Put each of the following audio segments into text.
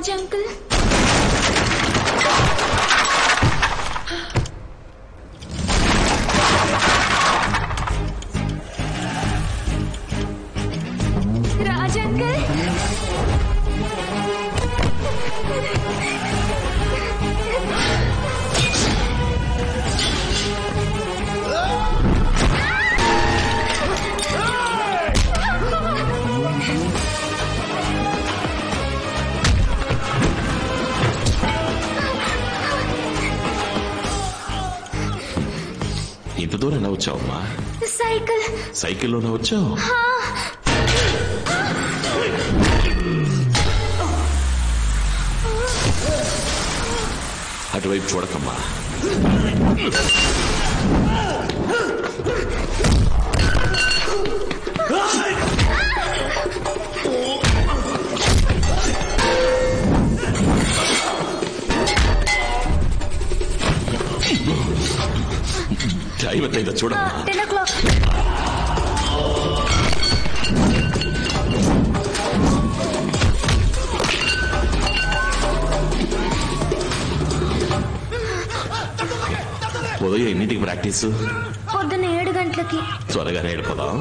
Raj uncle. Raj uncle. ఇంత దూరం ఎలా వచ్చావమ్మా? సైకిల్లోనే వచ్చావు? అటువైపు చూడకమ్మా. టైం ఎంతైందో చూడమ్మా. 10 o'clock. ఉదయం ఎన్నింటికి ప్రాక్టీసు? పొద్దున్న 7 గంటలకి. త్వరగానే వెళ్ళిపోదాం.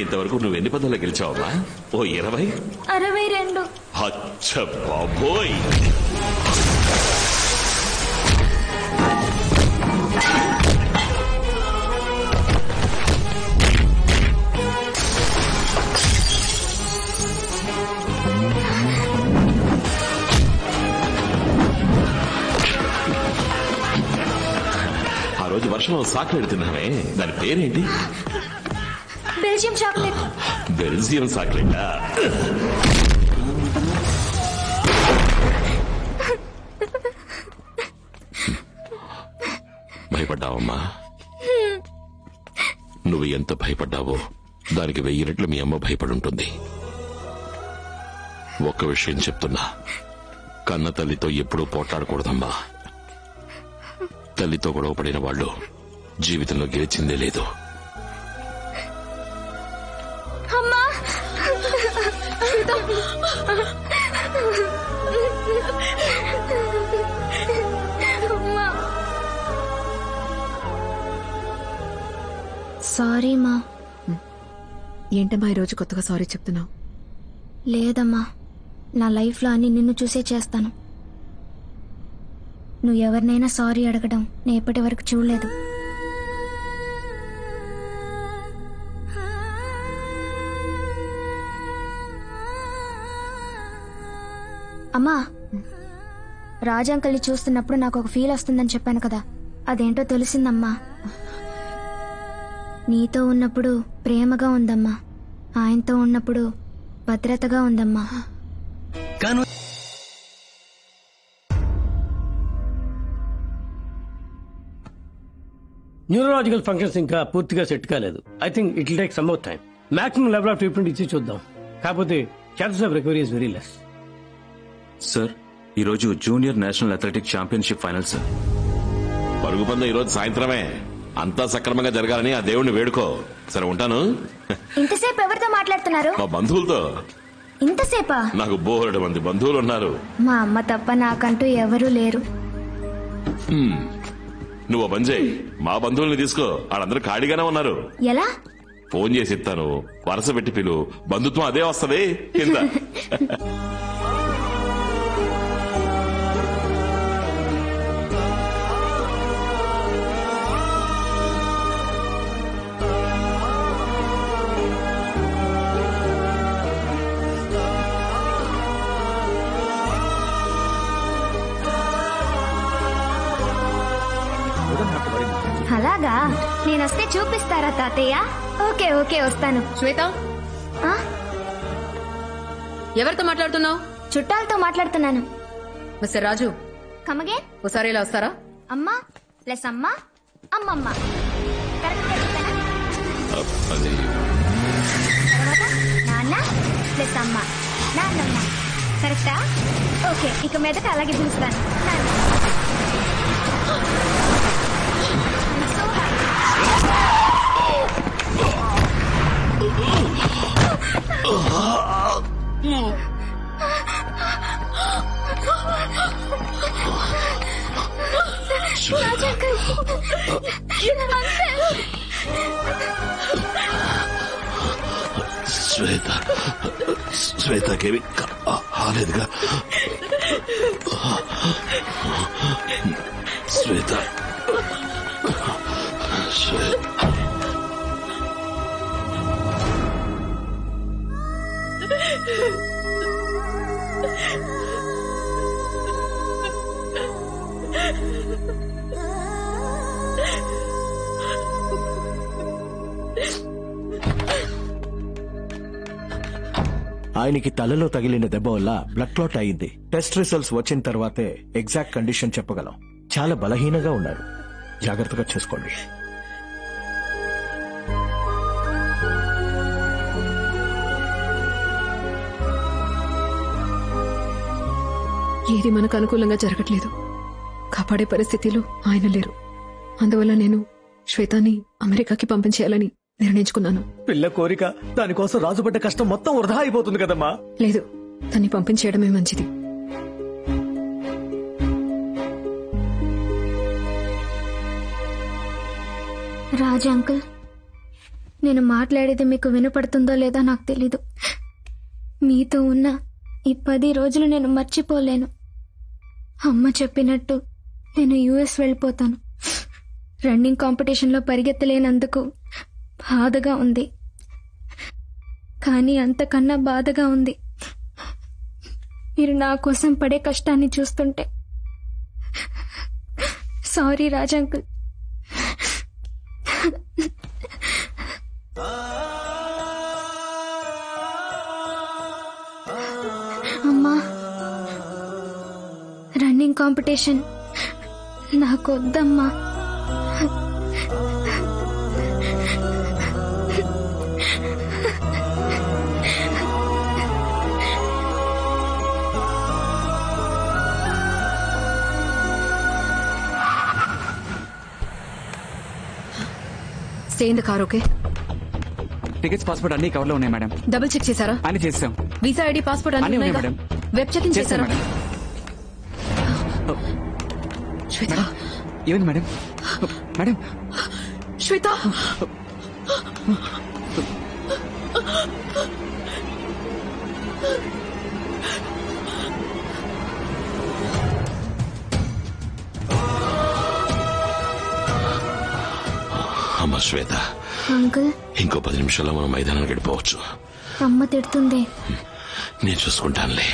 ఇంతవరకు నువ్వు ఎన్ని పదాలు గెలిచావమ్మా? ఓ 20? 62. అచ్చ బాబోయ్. ఆ రోజు వర్షంలో సాక్లెట్ తిన్నామే, దాని పేరేంటి? Belgium chocolate. బెల్జియం చాక్లెటా? భయపడ్డావమ్మా? నువ్వు ఎంత భయపడ్డావో దానికి 1000 రెట్లు మీ అమ్మ భయపడుంటుంది. ఒక్క విషయం చెప్తున్నా, కన్న తల్లితో ఎప్పుడూ పోట్లాడకూడదమ్మా. తల్లితో గొడవపడిన వాళ్ళు జీవితంలో గెలిచిందే లేదు. సారీ మా. ఏంటమ్మా ఈరోజు కొత్తగా సారీ చెప్తున్నావు? లేదమ్మా, నా లైఫ్లో అన్ని నిన్ను చూసే చేస్తాను. నువ్వు ఎవరినైనా సారీ అడగడం నేను ఇప్పటి వరకు చూడలేదు. అమ్మా, రాజంకల్ని చూస్తున్నప్పుడు నాకు ఒక ఫీల్ వస్తుందని చెప్పాను కదా, అదేంటో తెలిసిందమ్మా. నీతో ఉన్నప్పుడు ప్రేమగా ఉందమ్మా, ఆయనతో ఉన్నప్పుడు భద్రతగా ఉందమ్మా. న్యూరలాజికల్ ఫంక్షన్స్ ఇంకా పూర్తిగా సెట్ కాలేదు. I think it will take some more time. Maximum level of treatment ఇచ్చి చూద్దాం. కాకపోతే chances of recovery is very less. Sir, ఈరోజు junior national athletic championship final sir. పరుగు పందెం ఈరోజు సాయంత్రమే. అంతా సక్రమంగా జరగాలని ఆ దేవుణ్ణి వేడుకో. సరే, ఉంటాను. ఇంతసేపు ఎవరితో మాట్లాడుతున్నారు? మా బంధువులతో. ఇంతసేపా? నాకు బోలెడు మంది బంధువులు ఉన్నారు. మా అమ్మ తప్ప నాకంటూ ఎవరూ లేరు. నువ్వు పని చేయి, మా బంధువుల్ని తీసుకో. వాళ్ళందరూ ఖాళీగానే ఉన్నారు. ఎలా? ఫోన్ చేసి ఇస్తాను, వరుస పెట్టి పిలు. బంధుత్వం అదే వస్తది కింద. అలాగా? నేనొస్తే చూపిస్తారా తాతయ్య? ఓకే ఓకే, వస్తాను. శ్వేత, ఎవరితో మాట్లాడుతున్నావు? చుట్టాలతో మాట్లాడుతున్నాను. మిస్టర్ రాజు, కమగే. ఒకసారి ఇలా వస్తారా? అమ్మా ప్లస్ అమ్మ అమ్మమ్మ. కరెక్ట్ చెప్పానా? అది తర్వాత నాన్న ప్లస్ అమ్మ నాన్నమ్మ. కరెక్టా? ఓకే, ఇక మీదట అలాగే పిలుస్తాను. నాన్న. I'm so happy. శ్వేత, శ్వేతకేమి కాలేదుగా? శ్వేత, ఆయనకి తలలో తగిలిన దెబ్బ వల్ల బ్లడ్ క్లాట్ అయింది. టెస్ట్ రిజల్ట్స్ వచ్చిన తర్వాతే ఎగ్జాక్ట్ కండిషన్ చెప్పగలం. చాలా బలహీనంగా ఉన్నారు. జాగ్రత్తగా చూసుకోండి. ఏది మనకు అనుకూలంగా జరగట్లేదు. కాపాడే పరిస్థితిలో ఆయన లేరు. అందువల్ల నేను శ్వేతాని అమెరికాకి పంపించేయాలని నిర్ణయించుకున్నాను. పిల్ల కోరిక, దానికోసం రాజుపడ్డ కష్టం మొత్తం వృధా అయిపోతుంది కదమ్మా. లేదు, తన్ని పంపించేయడమే మంచిది. రాజా అంకుల్, నేను మాట్లాడేది మీకు వినపడుతుందో లేదో నాకు తెలీదు. మీతో ఉన్న ఈ 10 రోజులు నేను మర్చిపోలేను. అమ్మ చెప్పినట్టు నేను యుఎస్ వెళ్ళిపోతాను. రన్నింగ్ కాంపిటీషన్లో పరిగెత్తలేనందుకు బాధగా ఉంది. కానీ అంతకన్నా బాధగా ఉంది మీరు నా కోసం పడే కష్టాన్ని చూస్తుంటే. Sorry Raja uncle. అమ్మా, రన్నింగ్ కాంపిటీషన్ నాకొద్దమ్మా. Stay in the car. Okay. Tickets, passport అన్ని కవర్ లో ఉన్నాయి మేడం. డబుల్ చెక్ చేశారా? అన్ని చేస్తాం. వీసా, ఐడి, పాస్పోర్ట్ అన్ని అన్నీ ఉన్నాయి ఉన్నాయిగా? మేడం. వెబ్ చెక్ ఇన్ చేస్తాం చేశారా? మేడం. శ్వేత, ఏమైంది మేడం? మేడం, శ్వేత. అమ్మ శ్వేత, అంకుల్, ఇంకో 10 నిమిషాల్లో మనం మైదానానికి వెళ్ళిపోవచ్చు. అమ్మ తిడుతుంది. నేను చూసుకుంటానులే.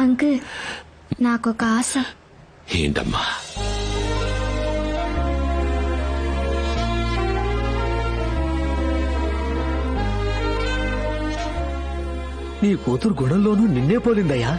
అంకుల్, నాకొక ఆశ. ఏంటమ్మా? నీ కూతురు గుణంలోనూ నిన్నే పోలిందయ్యా.